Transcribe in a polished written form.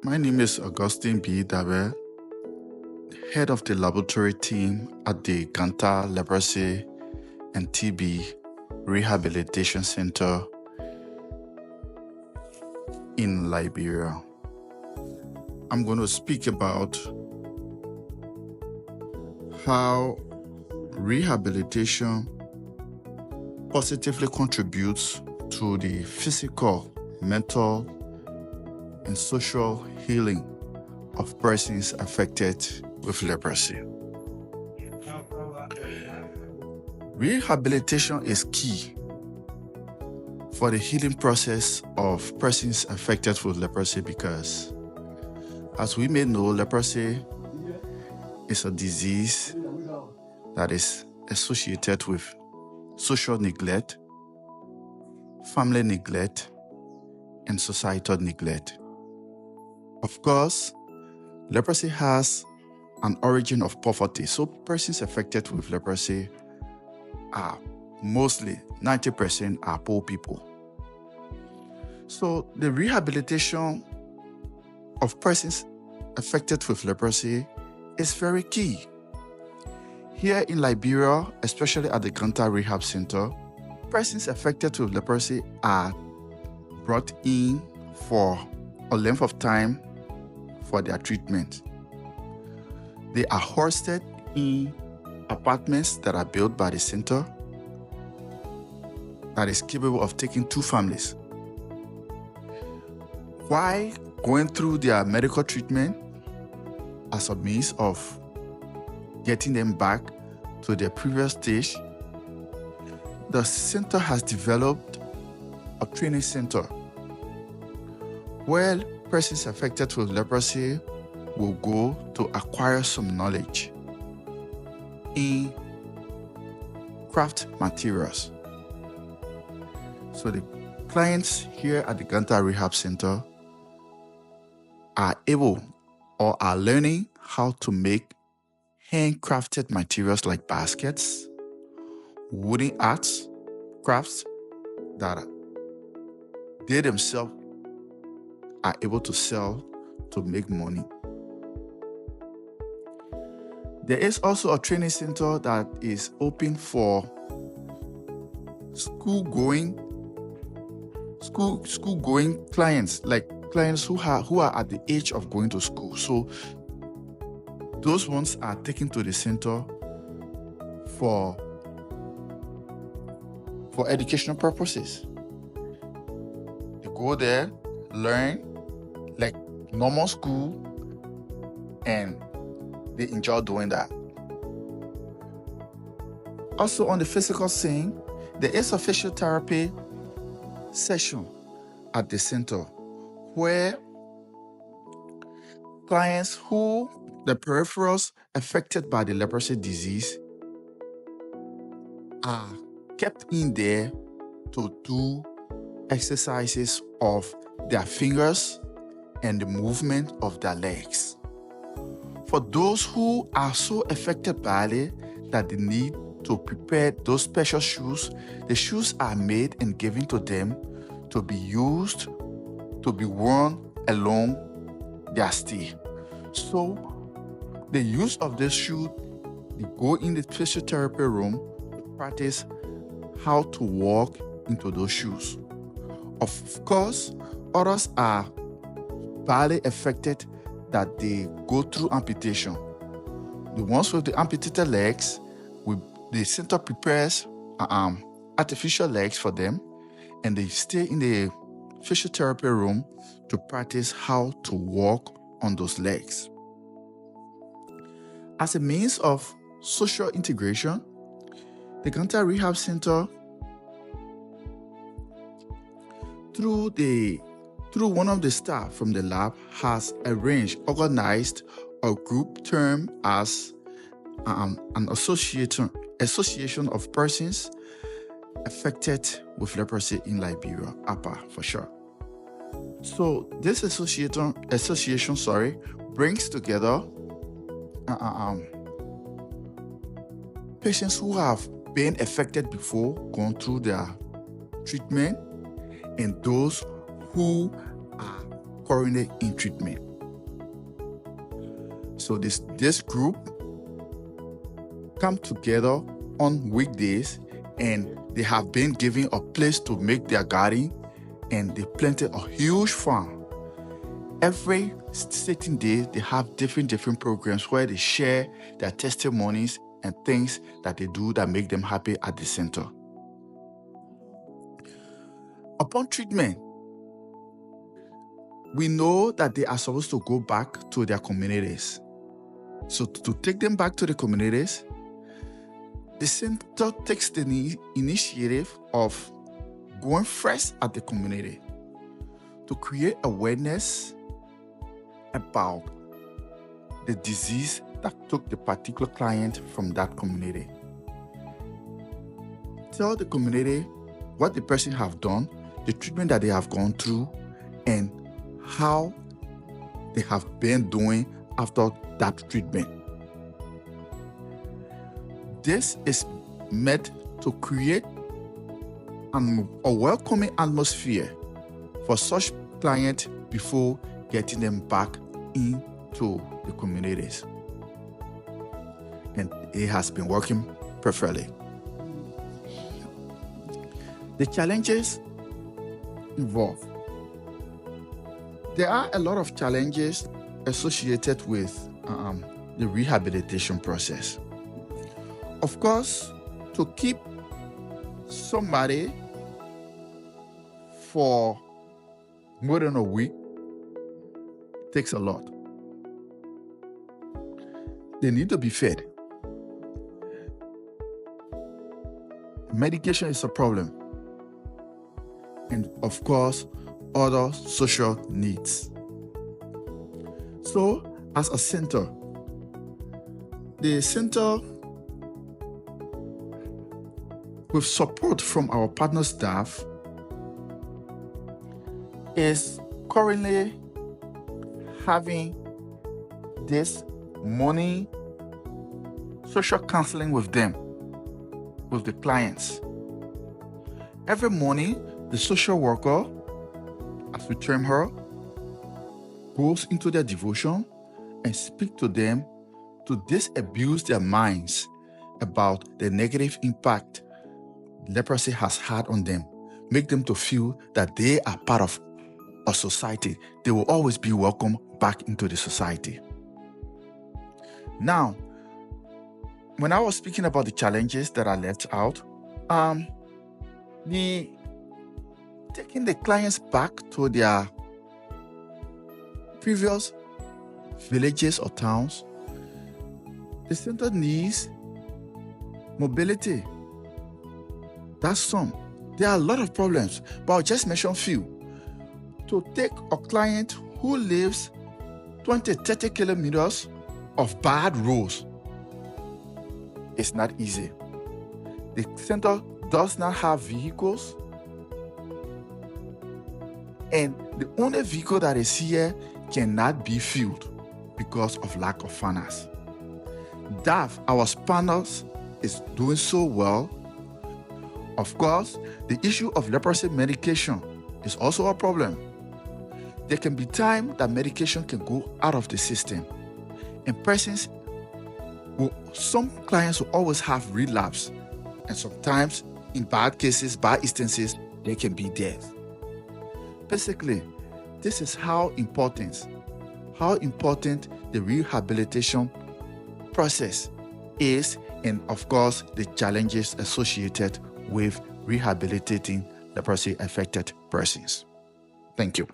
My name is Augustine B. Darbeh, head of the laboratory team at the Ganta Leprosy and TB Rehabilitation Center in Liberia. I'm going to speak about how rehabilitation positively contributes to the physical, mental, and social healing of persons affected with leprosy. Rehabilitation is key for the healing process of persons affected with leprosy because, as we may know, leprosy is a disease that is associated with social neglect, family neglect, and societal neglect. Of course, leprosy has an origin of poverty, so persons affected with leprosy are mostly 90% are poor people. So the rehabilitation of persons affected with leprosy is very key. Here in Liberia, especially at the Ganta Rehab Center, persons affected with leprosy are brought in for a length of time for their treatment. They are hosted in apartments that are built by the center that is capable of taking 2 families. While going through their medical treatment as a means of getting them back to their previous stage, the center has developed a training center where persons affected with leprosy will go to acquire some knowledge in craft materials. So the clients here at the Ganta Rehab Center are able or are learning how to make handcrafted materials like baskets, wooden arts, crafts that they themselves are able to sell to make money. There is also a training center that is open for school-going clients, like clients who are at the age of going to school. So those ones are taken to the center for educational purposes. They go there, learn like normal school, and they enjoy doing that. Also on the physical scene, there is a physiotherapy session at the center where clients who the peripherals affected by the leprosy disease are kept in there to do exercises of their fingers and the movement of their legs. For those who are so affected badly that they need to prepare those special shoes, the shoes are made and given to them to be used, to be worn along their stay. So the use of this shoe, they go in the physiotherapy room to practice how to walk into those shoes. Of course, others are badly affected that they go through amputation. The ones with the amputated legs, the center prepares artificial legs for them, and they stay in the physiotherapy room to practice how to walk on those legs. As a means of social integration, the Ganta Rehab Center, through one of the staff from the lab, has organized a group termed as an association of persons affected with leprosy in Liberia, APA for sure. So this association brings together patients who have been affected before, gone through their treatment, and those who are currently in treatment. So this group come together on weekdays, and they have been given a place to make their garden, and they planted a huge farm. Every certain day, they have different programs where they share their testimonies and things that they do that make them happy at the center. Upon treatment, we know that they are supposed to go back to their communities. So to take them back to the communities, the center takes the initiative of going first at the community to create awareness about the disease that took the particular client from that community. Tell the community what the person have done, the treatment that they have gone through, and how they have been doing after that treatment. This is meant to create a welcoming atmosphere for such clients before getting them back into the communities. And it has been working perfectly. The challenges involved. There are a lot of challenges associated with the rehabilitation process. Of course, to keep somebody for more than a week takes a lot. They need to be fed. Medication is a problem. And of course, other social needs. So, as a center, the center, with support from our partner staff, is currently having this morning social counseling with them, with the clients. Every morning, the social worker, as we term her, goes into their devotion and speak to them to disabuse their minds about the negative impact leprosy has had on them, make them to feel that they are part of a society. They will always be welcome back into the society. Now, when I was speaking about the challenges that I left out, taking the clients back to their previous villages or towns, the center needs mobility. That's some. There are a lot of problems, but I'll just mention a few. To take a client who lives 20, 30 kilometers of bad roads, it's not easy. The center does not have vehicles, and the only vehicle that is here cannot be fueled because of lack of finance. Dahw, our partners, is doing so well. Of course, the issue of leprosy medication is also a problem. There can be time that medication can go out of the system, and some clients will always have relapse, and sometimes in bad cases, bad instances, there can be death. Basically, this is how important the rehabilitation process is, and of course, the challenges associated with rehabilitating leprosy-affected persons. Thank you.